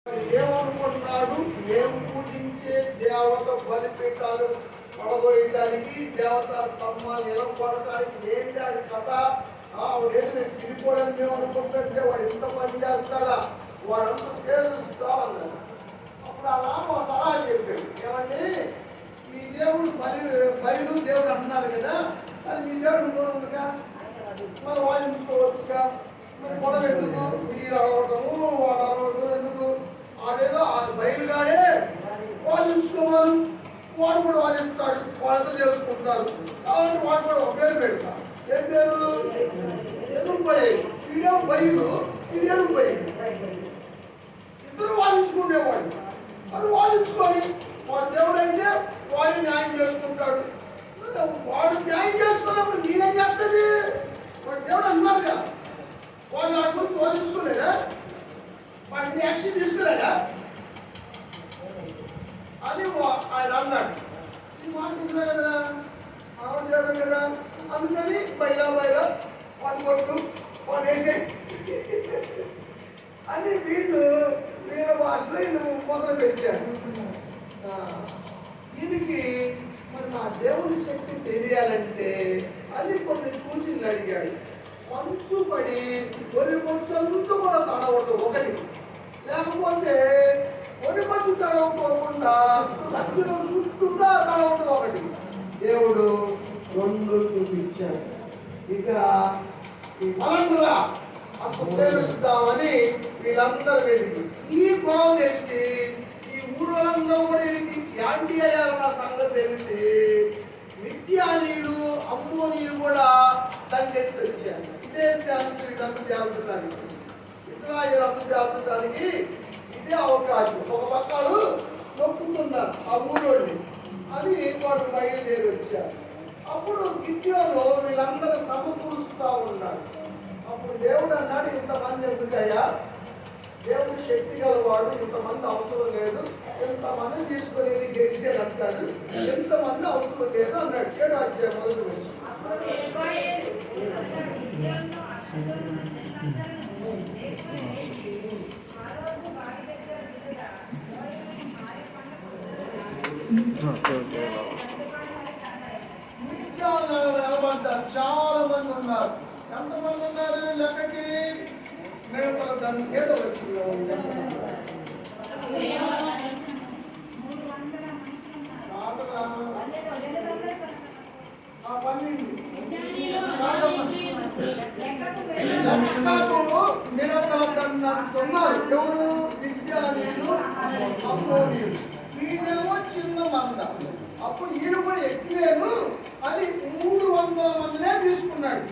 ఏమనుకుంటున్నాడు? మేము పూజించే దేవత బలిపీఠాలు పడగొయ్యడానికి, దేవతా స్తంభాలు నిలబడటానికి ఏంటి వాడి కథ? వాడు తిరిగిపోవడానికి మేము అనుకుంటుంటే వాడు ఇంత పని చేస్తాడా? వాడంతా తేలుస్తా ఉన్నాడు. అప్పుడు ఆ నాన్న ఒక సలహా చెప్పాడు. ఏమండి, మీ దేవుడు బయలు దేవుడు అంటున్నారు కదా, మరి మీ దేవుడు ఇంకోనుగా మరి వాయించుకోవచ్చుగా, మరి గొడవ ఎందుకు? మీరు అరవటము వాడు అరవటం ఎందుకు? ఆడేదో బయలుగానే వాదించుకోవాలి, వాడు కూడా వాదిస్తాడు, వాళ్ళతో తెలుసుకుంటారు. కాబట్టి వాడు కూడా ఒక పేరు పెడతారు. ఏం పేరు? ఎదురు బయలు. ఇదేం బయలు, ఇదేం బయలు. ఇద్దరు వాదించుకునేవాడు. అది వాదించుకొని వాడు దేవుడు అయితే వాడు న్యాయం చేసుకుంటాడు. వాడు న్యాయం చేసుకున్నప్పుడు మీరేం చేస్తుంది? వాడు దేవుడు అన్నారు కదా, వాడు వాడి గురించి వాదించుకోలేదా? వాడిని యాక్షన్ తీసుకురాడా అని ఆయన అన్నాడు. ఈ మాట నిజమే కదా, ఆవిడ చేయడం కదా, అందుకని బయలా వాడు కొట్టు వాడు వేసే అని వీళ్ళ భాషలో ఈయన మొదలు పెట్టారు. దీనికి మరి నా దేవుని శక్తి తెలియాలంటే అది కొన్ని సూచనలు అడిగాడు. మంచు పడి వరి మంచంతా కూడా తడవటం ఒకటి, లేకపోతే వరి మంచు తడవకోకుండా మధ్యలో చుట్టూగా తడవటం ఒకటి. దేవుడు రెండు చూపించాడు. ఇక ఈ మలందురా అప్పుడు తెలుస్తామని వీళ్ళందరూ వెతికి ఈ గొడవ తెలిసి ఈ ఊళ్ళందరూ కూడా వీళ్ళకి యాంటీ అయ్యారన్న సంగతి తెలిసి మిథ్యానీయులు అమ్మోనీయులు కూడా దాన్ని ఎత్తిచ్చారు. ఇదే శాస్త్రీయుడు అంత తేల్చడానికి, ఇశ్రాయేలు అంత తేల్చడానికి ఇదే అవకాశం. ఒక పక్కలు నొప్పుతున్నారు ఆ ఊరోళ్ళు అని వాడు బయలుదేరి వచ్చారు. అప్పుడు గిద్యోను వీళ్ళందరూ సమకూరుస్తూ ఉన్నాడు. అప్పుడు దేవుడు అన్నాడు, ఇంతమంది ఎందుకయ్యా? దేవుడు శక్తి గలవాడు, ఇంతమంది అవసరం లేదు, ఎంతమందిని తీసుకొని వెళ్ళి గెలిచేదంటాడు, ఎంతమంది అవసరం లేదు అన్నాడు. 7వ అధ్యాయం మొదటి వచ్చి నిలబడ్డారు. చాలా మంది ఉన్నారు. ఎంతమంది ఉన్నారు లెక్కకి? మేడపల దాన్ని 7వ వచ్చింది. ఉన్నారు ఎవరు? ఇశ్రాయేలీయులు, అమ్మోనీయులు. వీళ్ళేమో చిన్న మంద. అప్పుడు ఈయన కూడా ఎక్కువేను అని 300 మందినే తీసుకున్నాడు.